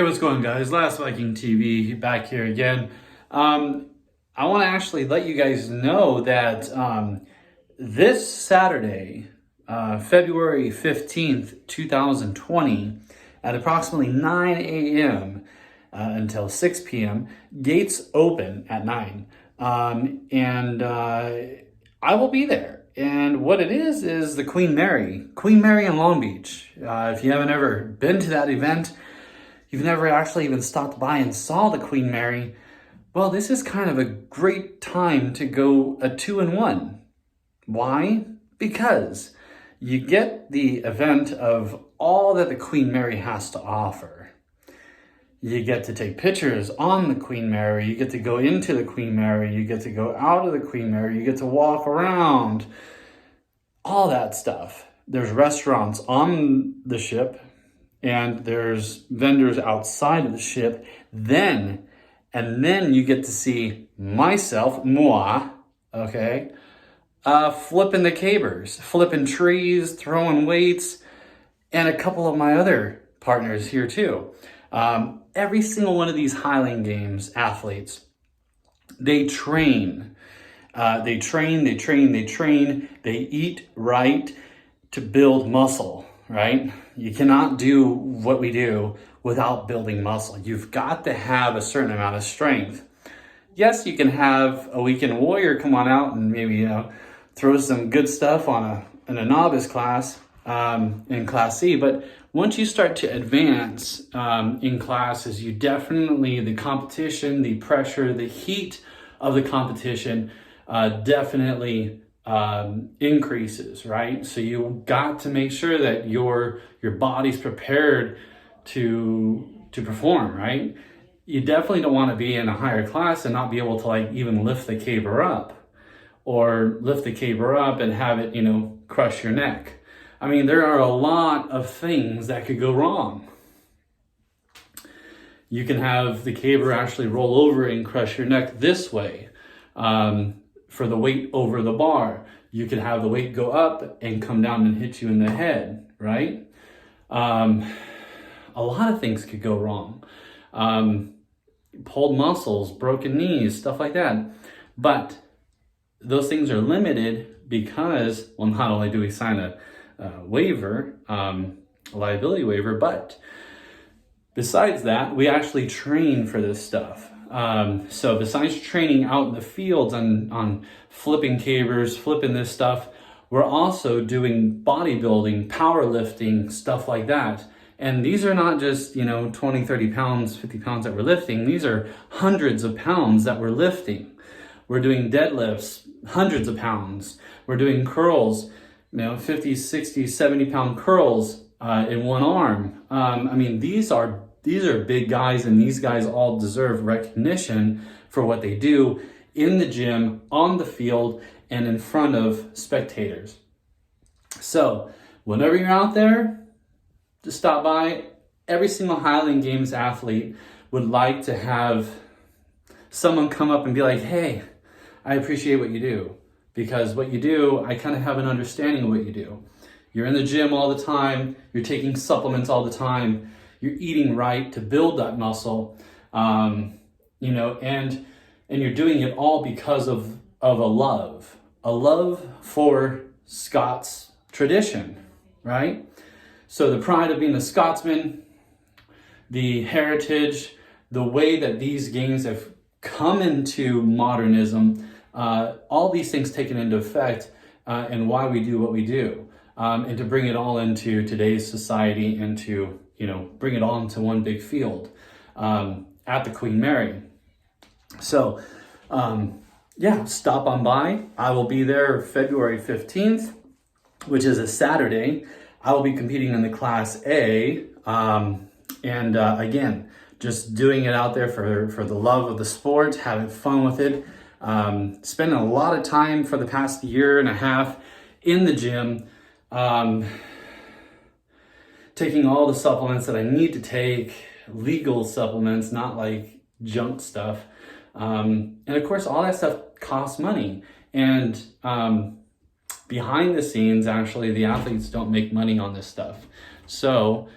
Hey, what's going on, guys? Last Viking TV back here again. I want to actually let you guys know that this Saturday, February 15th, 2020, at approximately 9 a.m. Until 6 p.m., gates open at 9. And I will be there. And what it is the Queenmarry in Long Beach. If you haven't ever been to that event, you've never actually even stopped by and saw the Queenmarry, well, this is kind of a great time to go a 2-in-1. Why? Because you get the event of all that the Queenmarry has to offer. You get to take pictures on the Queenmarry, you get to go into the Queenmarry, you get to go out of the Queenmarry, you get to walk around, all that stuff. There's restaurants on the ship, and there's vendors outside of the ship. And then you get to see moi, okay, flipping the cabers, flipping trees, throwing weights, and a couple of my other partners here too. Every single one of these Highland Games athletes, they train. They eat right to build muscle, right? You cannot do what we do without building muscle. You've got to have a certain amount of strength. Yes, you can have a weekend warrior come on out and maybe, throw some good stuff in a novice class, in Class C. But once you start to advance in classes, the competition, the pressure, the heat of the competition definitely increases, right? So you got to make sure that your body's prepared to perform, right? You definitely don't want to be in a higher class and not be able to even lift the caber up, or lift the caber up and have it, crush your neck. I mean, there are a lot of things that could go wrong. You can have the caber actually roll over and crush your neck this way. For the weight over the bar, you could have the weight go up and come down and hit you in the head, right? A lot of things could go wrong. Pulled muscles, broken knees, stuff like that. But those things are limited because, well, not only do we sign a waiver, a liability waiver, but besides that, we actually train for this stuff. So besides training out in the fields on flipping cabers, flipping this stuff, we're also doing bodybuilding, powerlifting, stuff like that. And these are not just, 20, 30 pounds, 50 pounds that we're lifting. These are hundreds of pounds that we're lifting. We're doing deadlifts, hundreds of pounds. We're doing curls, 50, 60, 70 pound curls in one arm. These are big guys, and these guys all deserve recognition for what they do in the gym, on the field, and in front of spectators. So whenever you're out there, just stop by. Every single Highland Games athlete would like to have someone come up and be like, hey, I appreciate what you do. Because what you do, I kind of have an understanding of what you do. You're in the gym all the time. You're taking supplements all the time. You're eating right to build that muscle, and you're doing it all because of a love for Scots tradition, right? So the pride of being a Scotsman, the heritage, the way that these games have come into modernism, all these things taken into effect, and why we do what we do, and to bring it all into today's society and to bring it all into one big field at the Queenmarry. So, stop on by. I will be there February 15th, which is a Saturday. I will be competing in the Class A. Again, just doing it out there for the love of the sport, having fun with it. Spending a lot of time for the past year and a half in the gym, taking all the supplements that I need to take, legal supplements, not like junk stuff. And of course, all that stuff costs money. And behind the scenes, actually, the athletes don't make money on this stuff. So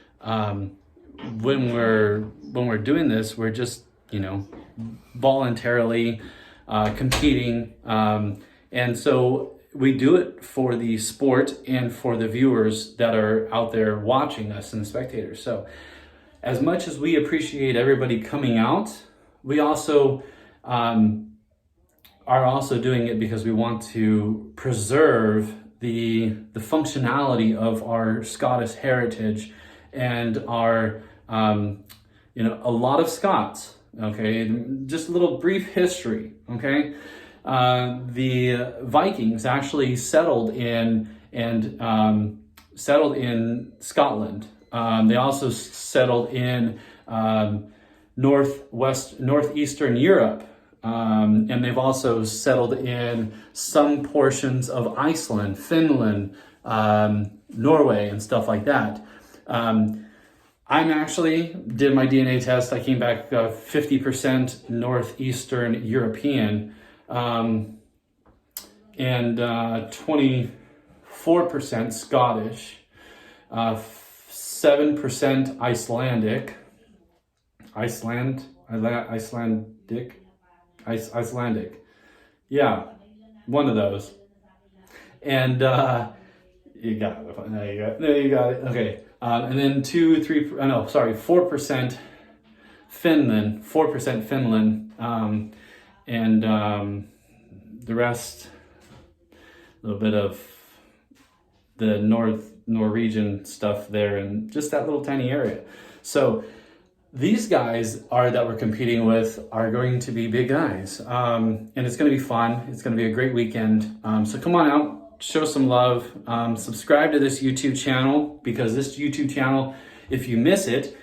when we're doing this, we're just, you know, voluntarily competing, and so we do it for the sport and for the viewers that are out there watching us and the spectators. So as much as we appreciate everybody coming out, we also are also doing it because we want to preserve the functionality of our Scottish heritage and our you know, a lot of Scots. Okay, just a little brief history. Okay, the Vikings actually settled in Scotland. They also settled in northeastern Europe, and they've also settled in some portions of Iceland, Finland, Norway, and stuff like that. I'm actually did my DNA test. I came back 50% Northeastern European, and 24% Scottish, 7% Icelandic, Icelandic. Yeah, one of those. And you got it. There you got it. Okay. And then 4% Finland, 4% Finland, and the rest, a little bit of the Norwegian stuff there, and just that little tiny area. So these guys that we're competing with are going to be big guys, and it's going to be fun. It's going to be a great weekend. So come on out. Show some love, subscribe to this YouTube channel, because this YouTube channel, if you miss it,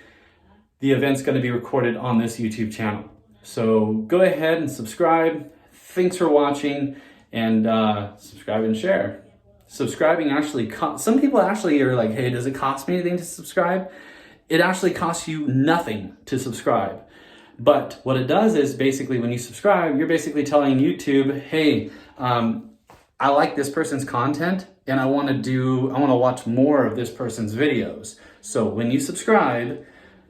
the event's going to be recorded on this YouTube channel. So go ahead and subscribe. Thanks for watching, and subscribe and share. Subscribing actually, some people actually are like, hey, does it cost me anything to subscribe? It actually costs you nothing to subscribe. But what it does is basically when you subscribe, you're basically telling YouTube, hey, I like this person's content and I want to watch more of this person's videos. So when you subscribe,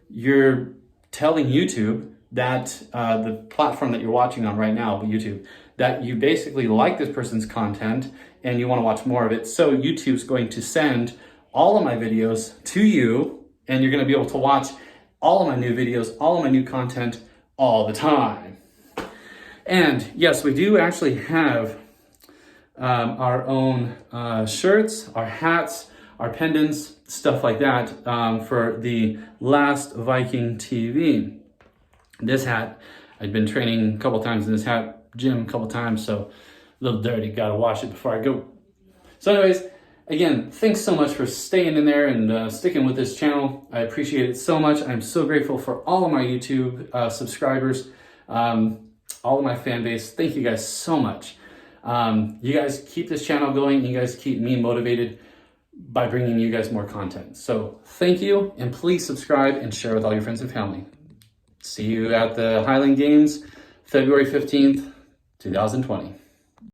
you're telling YouTube that the platform that you're watching on right now, YouTube, that you basically like this person's content and you want to watch more of it. So YouTube's going to send all of my videos to you, and you're going to be able to watch all of my new videos, all of my new content all the time. And yes, we do actually have our own shirts, our hats, our pendants, stuff like that, for the last Viking TV. This hat, I've been training a couple times in this hat, gym a couple times, so a little dirty, gotta wash it before I go. So anyways, again, thanks so much for staying in there and sticking with this channel. I appreciate it so much. I'm so grateful for all of my YouTube subscribers, all of my fan base. Thank you guys so much. You guys keep this channel going. You guys keep me motivated by bringing you guys more content. So thank you, and please subscribe and share with all your friends and family. See you at the Highland Games, February 15th, 2020.